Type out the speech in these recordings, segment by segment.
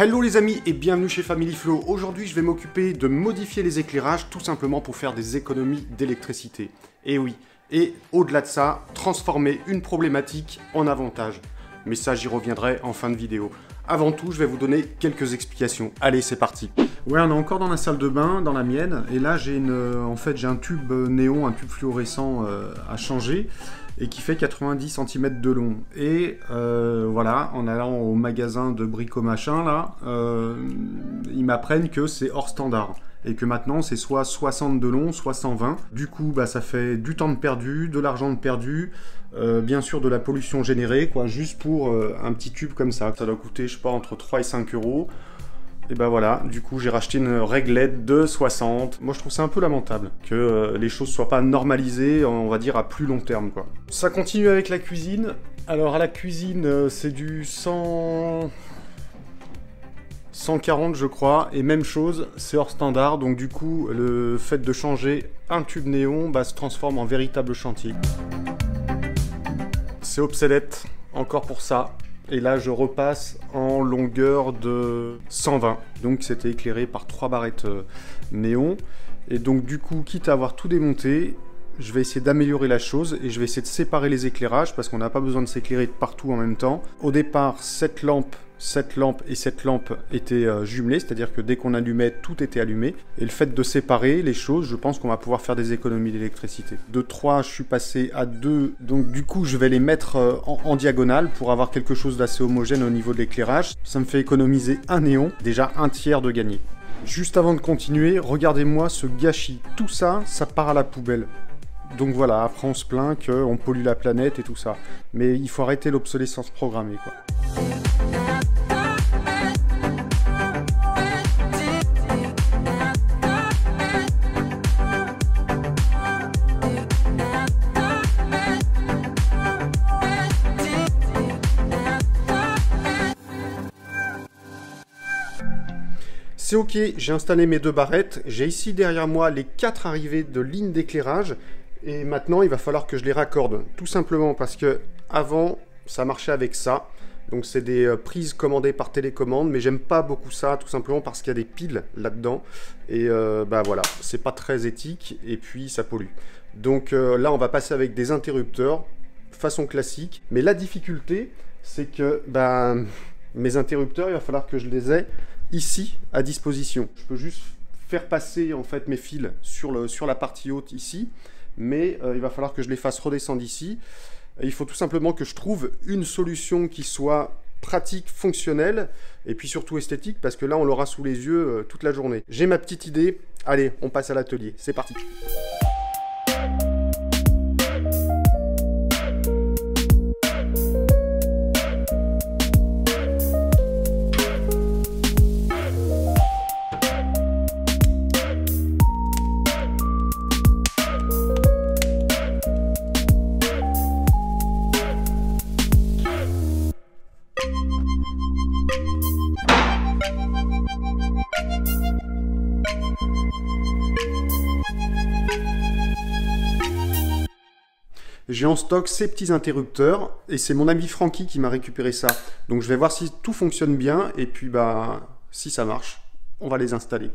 Hello les amis et bienvenue chez Family Flow. Aujourd'hui je vais m'occuper de modifier les éclairages tout simplement pour faire des économies d'électricité. Et oui, et au-delà de ça, transformer une problématique en avantage. Mais ça j'y reviendrai en fin de vidéo. Avant tout, je vais vous donner quelques explications. Allez, c'est parti. Ouais, on est encore dans la salle de bain, dans la mienne, et là j'ai j'ai un tube néon, un tube fluorescent à changer, et qui fait 90 cm de long. Et voilà, en allant au magasin de brico-machin, là, ils m'apprennent que c'est hors standard. Et que maintenant, c'est soit 60 de long, soit 120. Du coup, bah, ça fait du temps de perdu, de l'argent de perdu, bien sûr de la pollution générée, quoi, juste pour un petit tube comme ça. Ça doit coûter, je sais pas, entre 3 et 5 euros. Et ben voilà, du coup j'ai racheté une réglette de 60. Moi je trouve ça un peu lamentable que les choses soient pas normalisées, on va dire à plus long terme quoi. Ça continue avec la cuisine. Alors à la cuisine c'est du 140 je crois, et même chose, c'est hors standard, donc du coup le fait de changer un tube néon se transforme en véritable chantier. C'est obsolète, encore pour ça. Et là, je repasse en longueur de 120. Donc, c'était éclairé par 3 barrettes néon. Et donc, du coup, quitte à avoir tout démonté, je vais essayer d'améliorer la chose et je vais essayer de séparer les éclairages parce qu'on n'a pas besoin de s'éclairer de partout en même temps. Au départ, cette lampe et cette lampe étaient jumelées, c'est-à-dire que dès qu'on allumait, tout était allumé. Et le fait de séparer les choses, je pense qu'on va pouvoir faire des économies d'électricité. De 3, je suis passé à 2, donc du coup, je vais les mettre en diagonale pour avoir quelque chose d'assez homogène au niveau de l'éclairage. Ça me fait économiser un néon, déjà un tiers de gagné. Juste avant de continuer, regardez-moi ce gâchis. Tout ça, ça part à la poubelle. Donc voilà, après on se plaint qu'on pollue la planète et tout ça. Mais il faut arrêter l'obsolescence programmée, quoi. C'est ok, j'ai installé mes 2 barrettes. J'ai ici derrière moi les 4 arrivées de lignes d'éclairage. Et maintenant, il va falloir que je les raccorde. Tout simplement parce que avant, ça marchait avec ça. Donc c'est des prises commandées par télécommande, mais j'aime pas beaucoup ça, tout simplement parce qu'il y a des piles là-dedans. Et bah voilà, c'est pas très éthique et puis ça pollue. Donc là, on va passer avec des interrupteurs, façon classique. Mais la difficulté, c'est que mes interrupteurs, il va falloir que je les ai ici à disposition. Je peux juste faire passer en fait mes fils sur la partie haute ici. Mais il va falloir que je les fasse redescendre ici. Il faut tout simplement que je trouve une solution qui soit pratique, fonctionnelle, et puis surtout esthétique, parce que là, on l'aura sous les yeux toute la journée. J'ai ma petite idée. Allez, on passe à l'atelier. C'est parti. J'ai en stock ces petits interrupteurs et c'est mon ami Francky qui m'a récupéré ça. Donc je vais voir si tout fonctionne bien et puis si ça marche, on va les installer.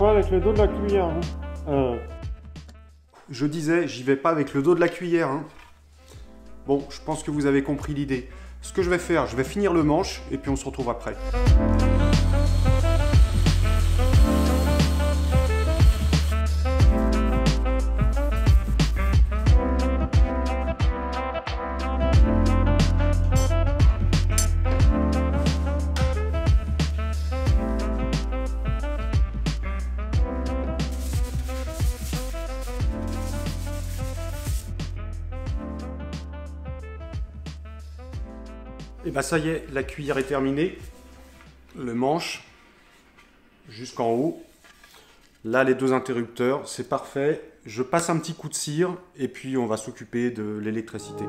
pas avec le dos de la cuillère. Hein. Je disais, j'y vais pas avec le dos de la cuillère. Hein. Bon, je pense que vous avez compris l'idée. Ce que je vais faire, je vais finir le manche et puis on se retrouve après. Et bah ça y est, la cuillère est terminée. Le manche jusqu'en haut. Là, les deux interrupteurs, c'est parfait. Je passe un petit coup de cire et puis on va s'occuper de l'électricité.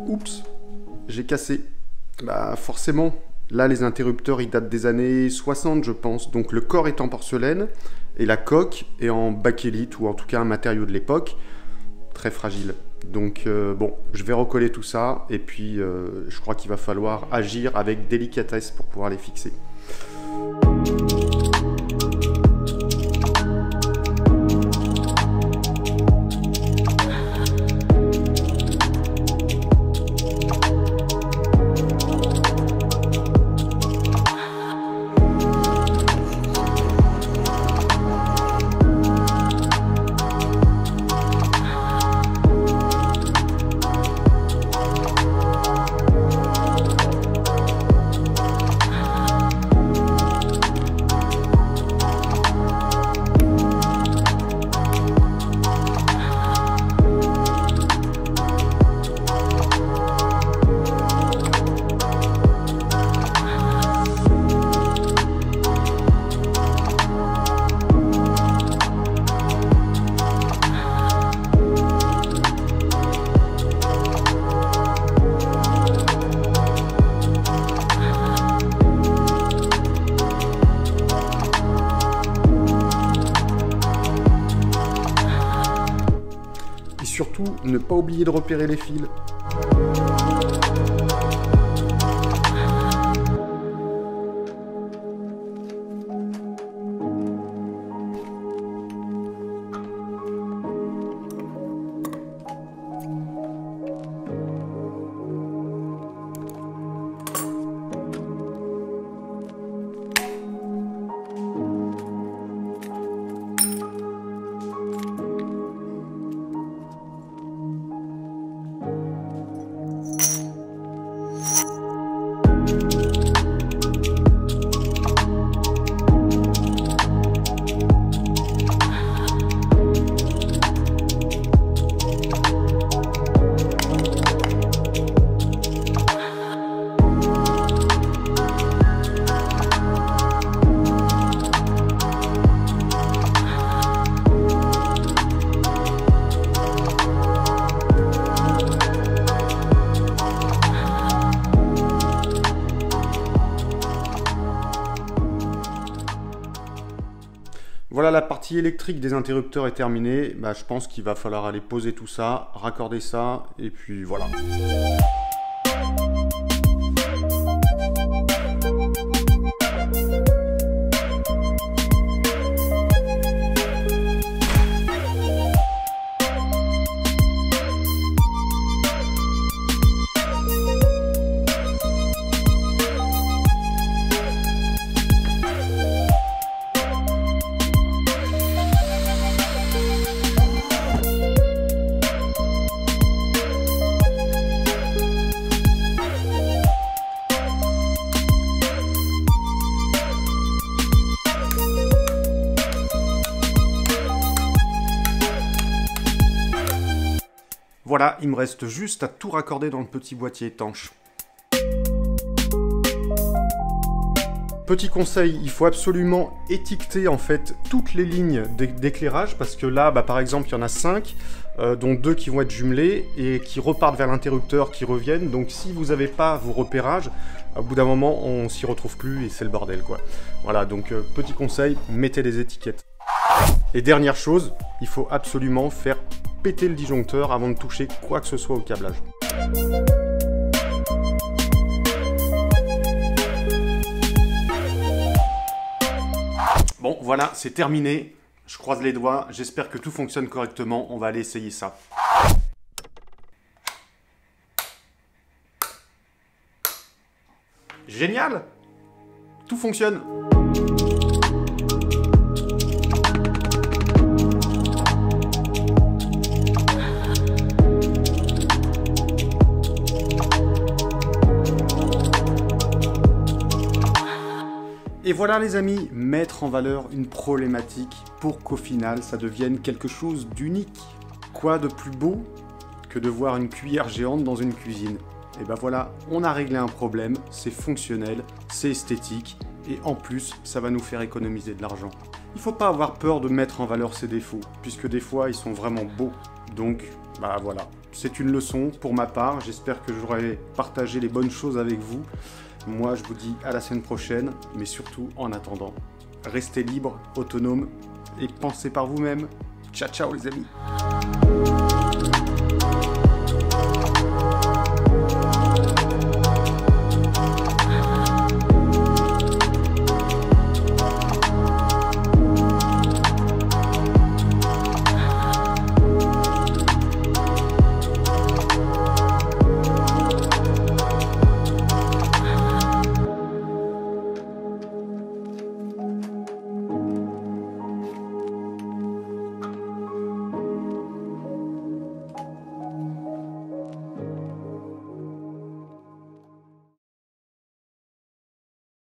Oups, j'ai cassé. Bah forcément, là les interrupteurs ils datent des années 60 je pense. Donc le corps est en porcelaine et la coque est en bakélite ou en tout cas un matériau de l'époque. Très fragile. Donc bon, je vais recoller tout ça et puis je crois qu'il va falloir agir avec délicatesse pour pouvoir les fixer. Surtout, ne pas oublier de repérer les fils. Voilà, la partie électrique des interrupteurs est terminée. Bah, je pense qu'il va falloir aller poser tout ça, raccorder ça, et puis voilà. Voilà, il me reste juste à tout raccorder dans le petit boîtier étanche. Petit conseil, il faut absolument étiqueter en fait toutes les lignes d'éclairage parce que là, par exemple, il y en a 5, dont 2 qui vont être jumelées et qui repartent vers l'interrupteur, qui reviennent. Donc si vous n'avez pas vos repérages, au bout d'un moment, on s'y retrouve plus et c'est le bordel quoi. Voilà, donc petit conseil, mettez des étiquettes. Et dernière chose, il faut absolument faire péter le disjoncteur avant de toucher quoi que ce soit au câblage. Bon, voilà, c'est terminé. Je croise les doigts. J'espère que tout fonctionne correctement. On va aller essayer ça. Génial! Tout fonctionne. Et voilà les amis, mettre en valeur une problématique pour qu'au final ça devienne quelque chose d'unique. Quoi de plus beau que de voir une cuillère géante dans une cuisine? Et ben voilà, on a réglé un problème, c'est fonctionnel, c'est esthétique, et en plus ça va nous faire économiser de l'argent. Il faut pas avoir peur de mettre en valeur ses défauts, puisque des fois ils sont vraiment beaux. Donc voilà, c'est une leçon pour ma part, j'espère que j'aurai partagé les bonnes choses avec vous. Moi, je vous dis à la semaine prochaine, mais surtout, en attendant, restez libres, autonomes et pensez par vous-même. Ciao, ciao les amis!